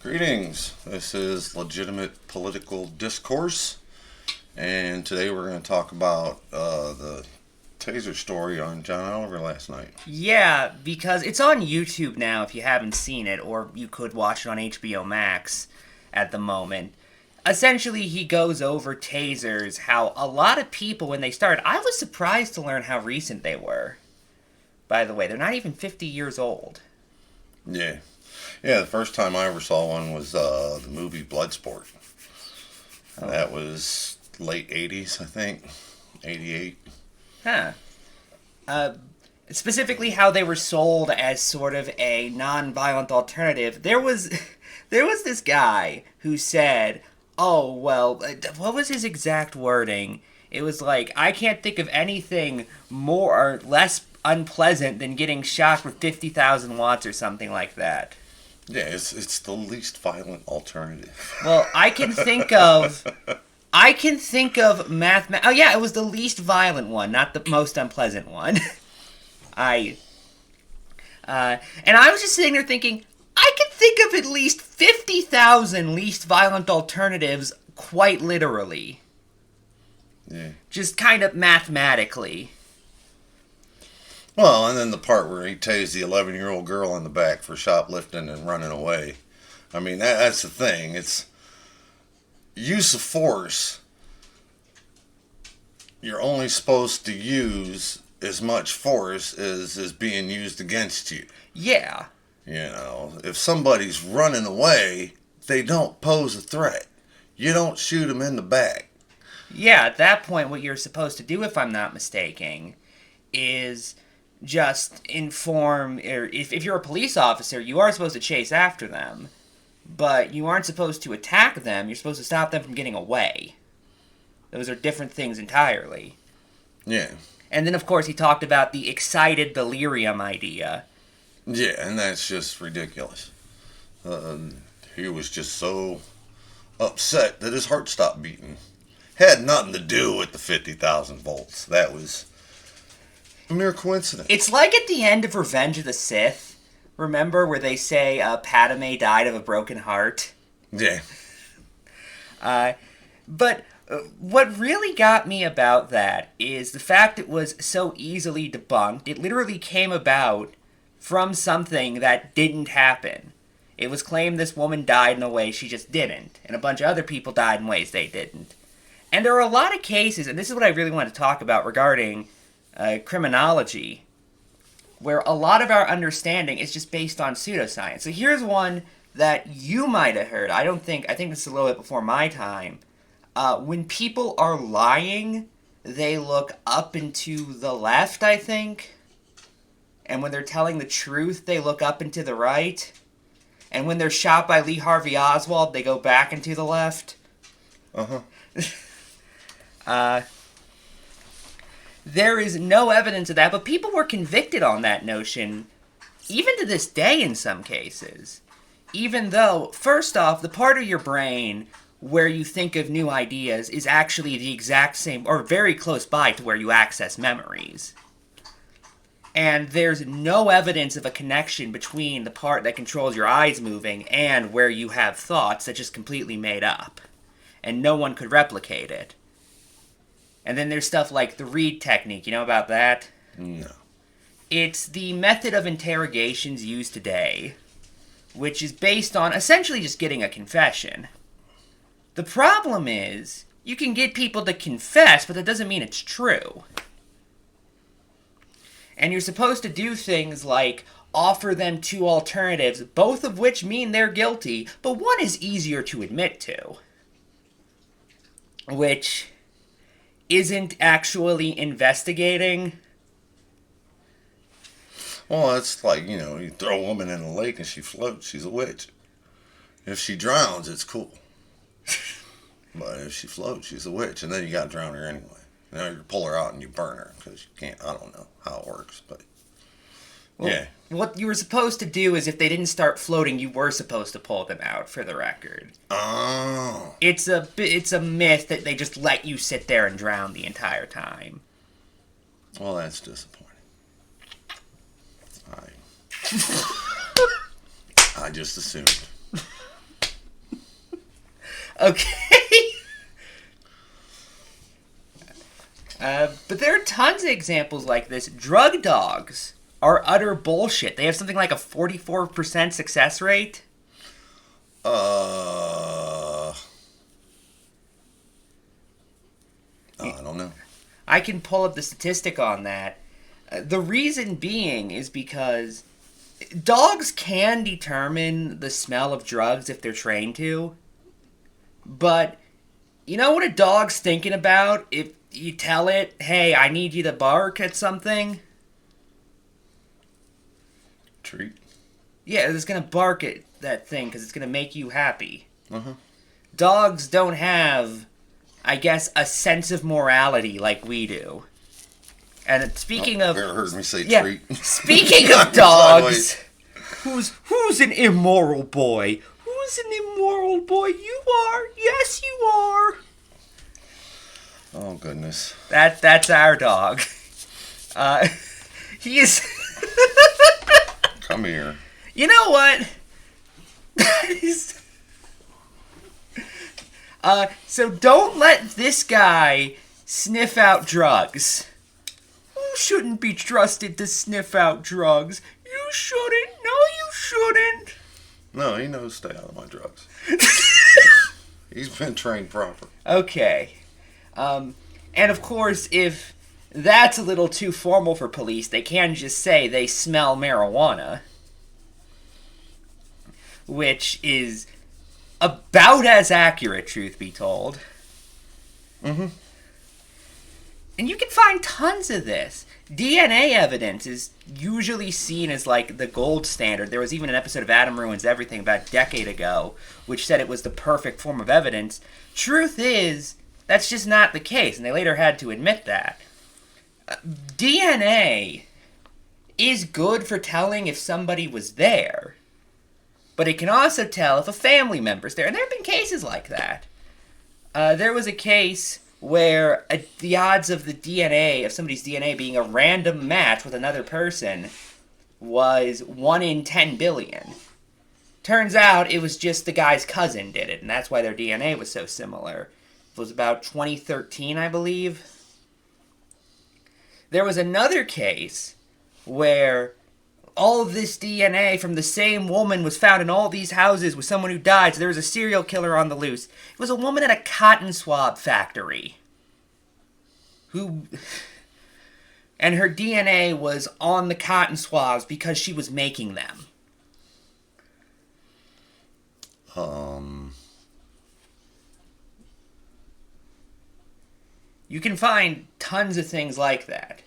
Greetings. This is Legitimate Political Discourse, and today we're going to talk about the taser story on John Oliver last night. Yeah, because it's on YouTube now if you haven't seen it, or you could watch it on HBO Max at the moment. Essentially, he goes over tasers, how a lot of people, when they started, I was surprised to learn how recent they were. By the way, they're not even 50 years old. Yeah. Yeah, the first time I ever saw one was the movie Bloodsport. Oh. That was late 80s, I think. 88. Huh. Specifically how they were sold as sort of a non-violent alternative. There was this guy who said, oh, well, what was his exact wording? It was like, I can't think of anything more or less unpleasant than getting shocked with 50,000 watts or something like that. Yeah, it's the least violent alternative. Well, I can think of Oh yeah, it was the least violent one, not the most unpleasant one. And I was just sitting there thinking, I can think of at least 50,000 least violent alternatives quite literally. Yeah. Just kind of mathematically. Well, and then the part where he tased the 11-year-old girl in the back for shoplifting and running away. I mean, that's the thing. It's use of force. You're only supposed to use as much force as is being used against you. Yeah. You know, if somebody's running away, they don't pose a threat. You don't shoot them in the back. Yeah, at that point, what you're supposed to do, if I'm not mistaken, is just inform, or if you're a police officer, you are supposed to chase after them, but you aren't supposed to attack them. You're supposed to stop them from getting away. Those are different things entirely. Yeah. And then, of course, he talked about the excited delirium idea. Yeah, and that's just ridiculous. He was just so upset that his heart stopped beating. Had nothing to do with the 50,000 volts. That was a mere coincidence. It's like at the end of Revenge of the Sith. Remember where they say Padme died of a broken heart? Yeah. But what really got me about that is the fact it was so easily debunked. It literally came about from something that didn't happen. It was claimed this woman died in a way she just didn't, and a bunch of other people died in ways they didn't. And there are a lot of cases, and this is what I really want to talk about regarding criminology, where a lot of our understanding is just based on pseudoscience. So here's one that you might have heard. I think this is a little bit before my time. When people are lying, they look up and to the left, I think. And when they're telling the truth, they look up and to the right. And when they're shot by Lee Harvey Oswald, they go back and to the left. Uh-huh. There is no evidence of that, but people were convicted on that notion, even to this day in some cases. Even though, first off, the part of your brain where you think of new ideas is actually the exact same, or very close by to where you access memories. And there's no evidence of a connection between the part that controls your eyes moving and where you have thoughts that just completely made up. And no one could replicate it. And then there's stuff like the Reed technique. You know about that? No. It's the method of interrogations used today, which is based on essentially just getting a confession. The problem is, you can get people to confess, but that doesn't mean it's true. And you're supposed to do things like offer them two alternatives, both of which mean they're guilty, but one is easier to admit to. Which isn't actually investigating. Well, it's like, you throw a woman in a lake and she floats, she's a witch. If she drowns, it's cool. But if she floats, she's a witch, and then you gotta drown her anyway. You pull her out and you burn her, because you can't, I don't know how it works, but well, yeah. What you were supposed to do is if they didn't start floating, you were supposed to pull them out, for the record. Oh. It's a myth that they just let you sit there and drown the entire time. Well, that's disappointing. I just assumed. Okay. But there are tons of examples like this. Drug dogs are utter bullshit. They have something like a 44% success rate. I don't know. I can pull up the statistic on that. The reason being is because dogs can determine the smell of drugs if they're trained to. But you know what a dog's thinking about if you tell it, hey, I need you to bark at something? Treat. Yeah, it's going to bark at that thing because it's going to make you happy. Uh-huh. Dogs don't have, I guess, a sense of morality like we do. And speaking of... Never heard me say treat. Speaking of dogs, who's an immoral boy? Who's an immoral boy? You are. Yes, you are. Oh, goodness. That's our dog. He is... Come here. You know what? So don't let this guy sniff out drugs. You shouldn't be trusted to sniff out drugs. You shouldn't. No, you shouldn't. No, he knows to stay out of my drugs. He's been trained proper. Okay. And of course, if that's a little too formal for police, they can just say they smell marijuana. Which is about as accurate, truth be told. Mm-hmm. And you can find tons of this. DNA evidence is usually seen as like the gold standard. There was even an episode of Adam Ruins Everything about a decade ago, which said it was the perfect form of evidence. Truth is, that's just not the case, and they later had to admit that. DNA is good for telling if somebody was there, but it can also tell if a family member's there, and there have been cases like that. There was a case where the odds of the DNA, of somebody's DNA being a random match with another person was 1 in 10 billion. Turns out it was just the guy's cousin did it, and that's why their DNA was so similar. It was about 2013, I believe. There was another case where all of this DNA from the same woman was found in all these houses with someone who died, so there was a serial killer on the loose. It was a woman at a cotton swab factory and her DNA was on the cotton swabs because she was making them. You can find tons of things like that.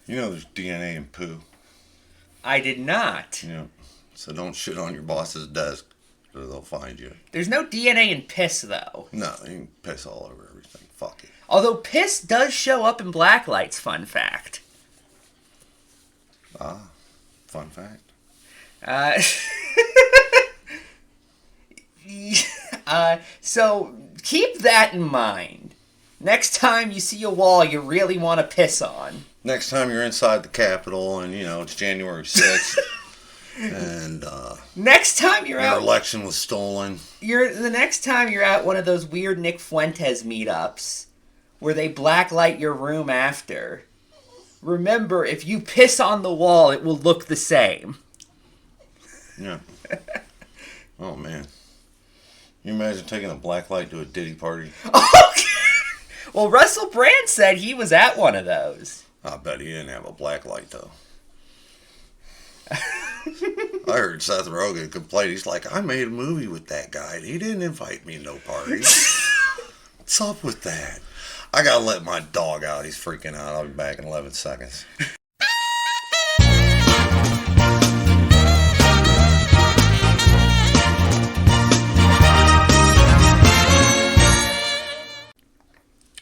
You know there's DNA in poo. I did not. Yeah. So don't shit on your boss's desk or they'll find you. There's no DNA in piss, though. No, you can piss all over everything. Fuck it. Although piss does show up in blacklights, fun fact. Ah, fun fact. So keep that in mind. Next time you see a wall you really want to piss on. Next time you're inside the Capitol and, it's January 6th and next time you're your out, election was stolen. The next time you're at one of those weird Nick Fuentes meetups where they blacklight your room after, remember, if you piss on the wall, it will look the same. Yeah. Oh, man. You imagine taking a blacklight to a Diddy party? Okay. Well, Russell Brand said he was at one of those. I bet he didn't have a blacklight, though. I heard Seth Rogen complain. He's like, I made a movie with that guy, and he didn't invite me to no party. What's up with that? I gotta let my dog out. He's freaking out. I'll be back in 11 seconds.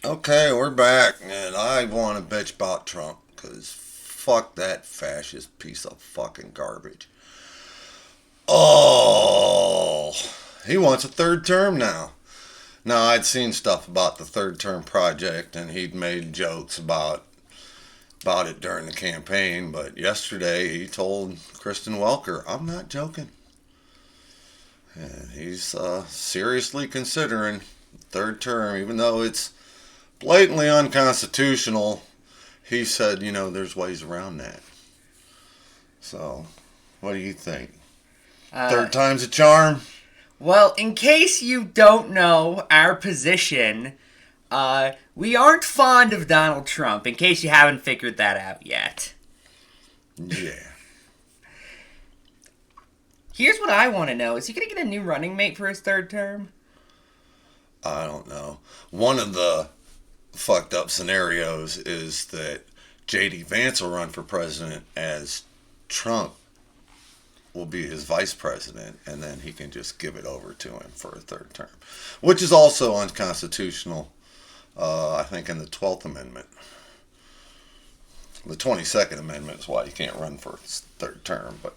Okay, we're back, and I want to bitch about Trump, because fuck that fascist piece of fucking garbage. Oh, he wants a third term now. Now, I'd seen stuff about the third term project, and he'd made jokes about it during the campaign, but yesterday he told Kristen Welker, I'm not joking. And he's seriously considering third term, even though it's blatantly unconstitutional. He said, there's ways around that. So, what do you think? Third time's a charm? Well, in case you don't know our position, we aren't fond of Donald Trump, in case you haven't figured that out yet. Yeah. Here's what I want to know. Is he going to get a new running mate for his third term? I don't know. One of the fucked up scenarios is that J.D. Vance will run for president as Trump will be his vice president, and then he can just give it over to him for a third term, which is also unconstitutional, I think, in the 12th Amendment. The 22nd Amendment is why you can't run for his third term, but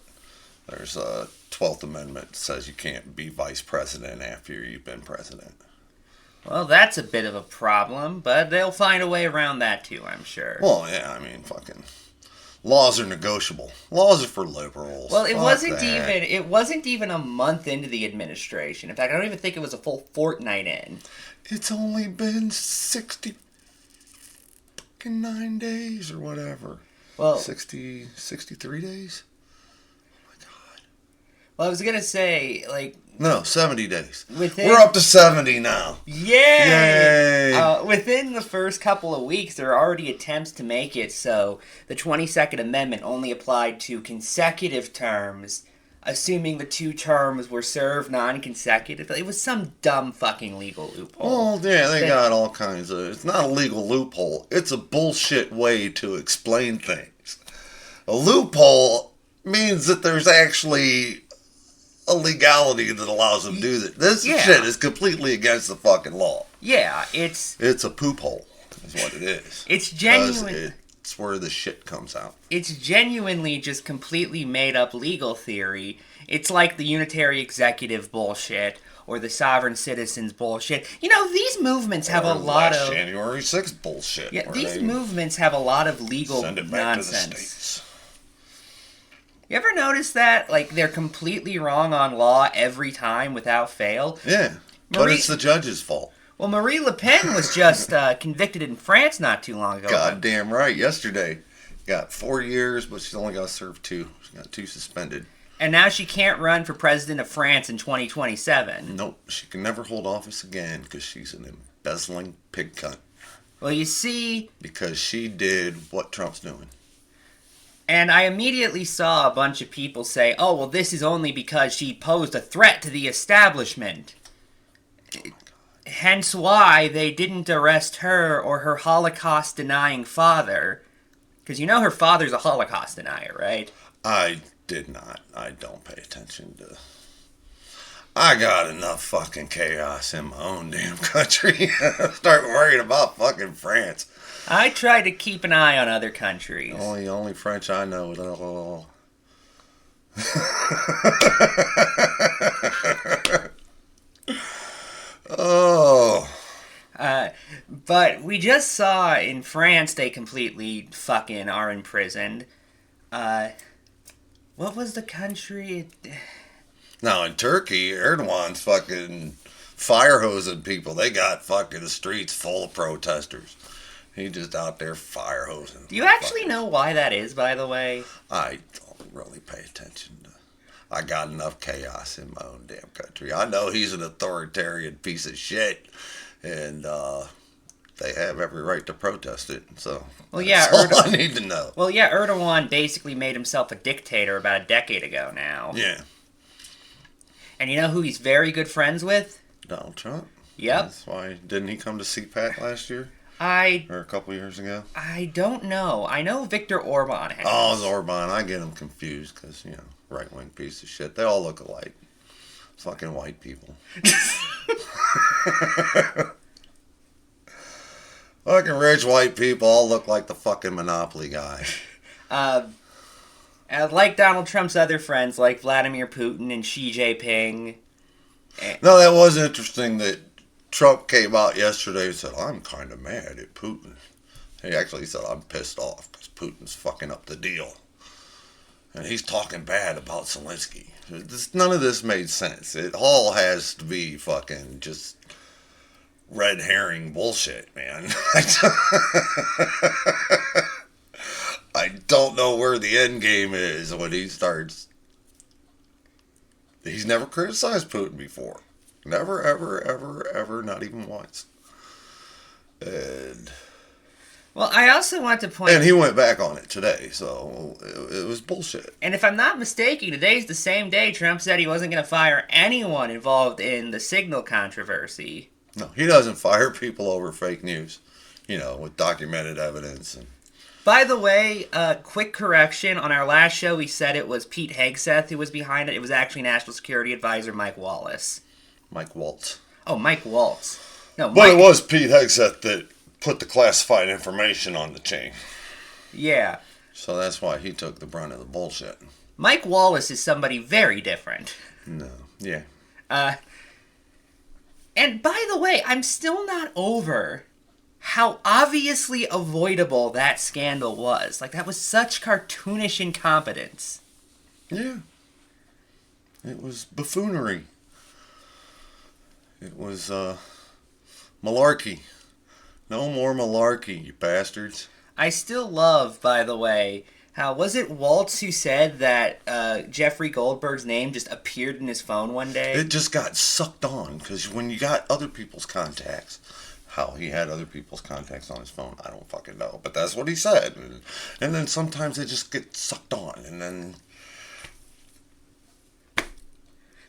there's a 12th Amendment that says you can't be vice president after you've been president. Well, that's a bit of a problem, but they'll find a way around that too, I'm sure. Well, yeah, I mean, fucking laws are negotiable. Laws are for liberals. Well, it wasn't even a month into the administration. In fact, I don't even think it was a full fortnight in. It's only been 69 days or whatever. Well, 63 days? Well, I was going to say, No, 70 days. We're up to 70 now. Yay! Within the first couple of weeks, there are already attempts to make it so the 22nd Amendment only applied to consecutive terms, assuming the 2 terms were served non-consecutively. It was some dumb fucking legal loophole. Well, yeah, they got all kinds of... It's not a legal loophole. It's a bullshit way to explain things. A loophole means that there's actually a legality that allows them to do that. This shit is completely against the fucking law. Yeah, it's a poop hole, is what it is. It's genuine. It's where the shit comes out. It's genuinely just completely made up legal theory. It's like the unitary executive bullshit or the sovereign citizens bullshit. These movements have a lot of January 6th bullshit. Yeah, these movements have a lot of legal send it back nonsense. to the states. You ever notice that? They're completely wrong on law every time without fail? Yeah, but it's the judge's fault. Well, Marie Le Pen was just convicted in France not too long ago. Goddamn right. Yesterday. Got 4 years, but she's only got to serve 2. She got 2 suspended. And now she can't run for president of France in 2027. Nope. She can never hold office again because she's an embezzling pig cunt. Well, you see... Because she did what Trump's doing. And I immediately saw a bunch of people say, oh, well, this is only because she posed a threat to the establishment. Hence why they didn't arrest her or her Holocaust-denying father. Because her father's a Holocaust denier, right? I did not. I don't pay attention to... I got enough fucking chaos in my own damn country. Start worrying about fucking France. I try to keep an eye on other countries. Only French I know is all. Oh. But we just saw in France they completely fucking are imprisoned. What was the country? Now in Turkey, Erdogan's fucking fire hosing people. They got fucking the streets full of protesters. He just out there fire hosing. Do you actually know why that is, by the way? I don't really pay attention to... I got enough chaos in my own damn country. I know he's an authoritarian piece of shit, and they have every right to protest it. So that's all I need to know. Well, yeah, Erdogan basically made himself a dictator about a decade ago now. Yeah. And you know who he's very good friends with? Donald Trump. Yep. That's why didn't he come to CPAC last year? Or a couple years ago? I don't know. I know Viktor Orban has. Oh, it's Orban. I get him confused because, right-wing piece of shit. They all look alike. Fucking white people. Fucking rich white people all look like the fucking Monopoly guy. Like Donald Trump's other friends, like Vladimir Putin and Xi Jinping. No, that was interesting that Trump came out yesterday and said, I'm kind of mad at Putin. He actually said, I'm pissed off because Putin's fucking up the deal. And he's talking bad about Zelensky. None of this made sense. It all has to be fucking just red herring bullshit, man. I don't know where the end game is when he starts. He's never criticized Putin before. Never, ever, ever, ever, not even once. And well, I also want to point... And he went back on it today, so it was bullshit. And if I'm not mistaken, today's the same day Trump said he wasn't going to fire anyone involved in the Signal controversy. No, he doesn't fire people over fake news, with documented evidence. And by the way, quick correction. On our last show, we said it was Pete Hegseth who was behind it. It was actually National Security Advisor Mike Wallace. Mike Waltz. Oh, Mike Waltz. No, But it was Pete Hegseth that put the classified information on the chain. Yeah. So that's why he took the brunt of the bullshit. Mike Wallace is somebody very different. No. Yeah. And by the way, I'm still not over how obviously avoidable that scandal was. Like, that was such cartoonish incompetence. Yeah. It was buffoonery. It was, malarkey. No more malarkey, you bastards. I still love, by the way, how was it Waltz who said that Jeffrey Goldberg's name just appeared in his phone one day? It just got sucked on, because when you got other people's contacts, how he had other people's contacts on his phone, I don't fucking know. But that's what he said. And then sometimes they just get sucked on, and then... I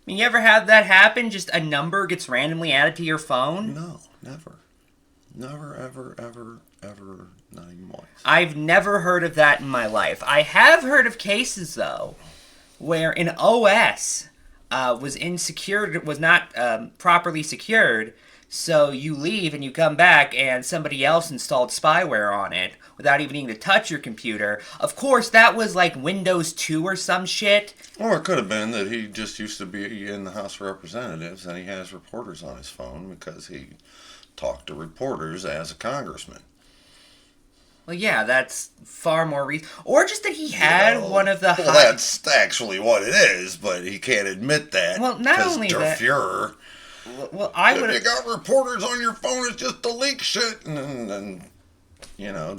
mean, you ever have that happen? Just a number gets randomly added to your phone? No, never. Never, ever, ever, ever, not even once. I've never heard of that in my life. I have heard of cases, though, where an OS was not properly secured, so you leave and you come back and somebody else installed spyware on it without even needing to touch your computer. Of course, that was like Windows 2 or some shit. Or it could have been that he just used to be in the House of Representatives and he has reporters on his phone because he talked to reporters as a congressman. Well, yeah, that's far more reason. Or just that he had one of the... Well, that's actually what it is, but he can't admit that. Well, not only that... Fuhrer. Well, I would... If you got reporters on your phone, it's just to leak shit. And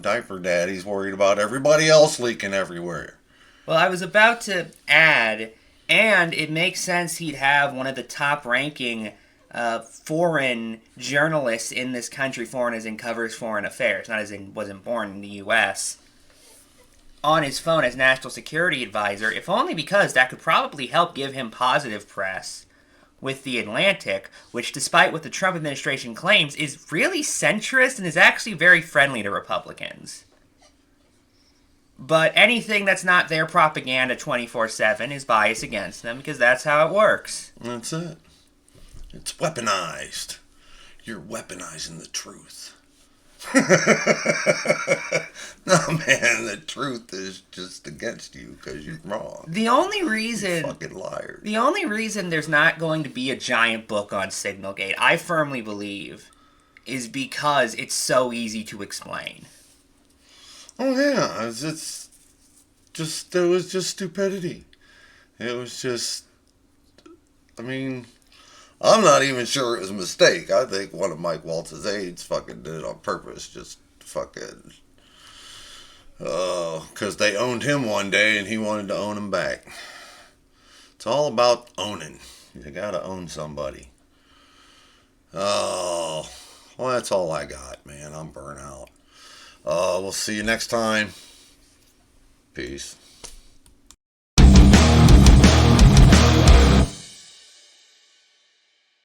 Diaper Daddy's worried about everybody else leaking everywhere. Well, I was about to add, and it makes sense he'd have one of the top-ranking foreign journalists in this country, foreign as in covers foreign affairs, not as in wasn't born in the U.S., on his phone as National Security Advisor, if only because that could probably help give him positive press with The Atlantic, which, despite what the Trump administration claims, is really centrist and is actually very friendly to Republicans. But anything that's not their propaganda 24/7 is biased against them, because that's how it works. That's it. It's weaponized. You're weaponizing the truth. No, man, the truth is just against you because you're wrong. The only reason... You fucking liar. The only reason there's not going to be a giant book on Signalgate, I firmly believe, is because it's so easy to explain. Oh, yeah. It's just... It was just stupidity. It was just... I mean... I'm not even sure it was a mistake. I think one of Mike Waltz's aides fucking did it on purpose. Just fucking... because they owned him one day and he wanted to own them back. It's all about owning. You gotta own somebody. Oh, well, that's all I got, man. I'm burnt out. We'll see you next time. Peace.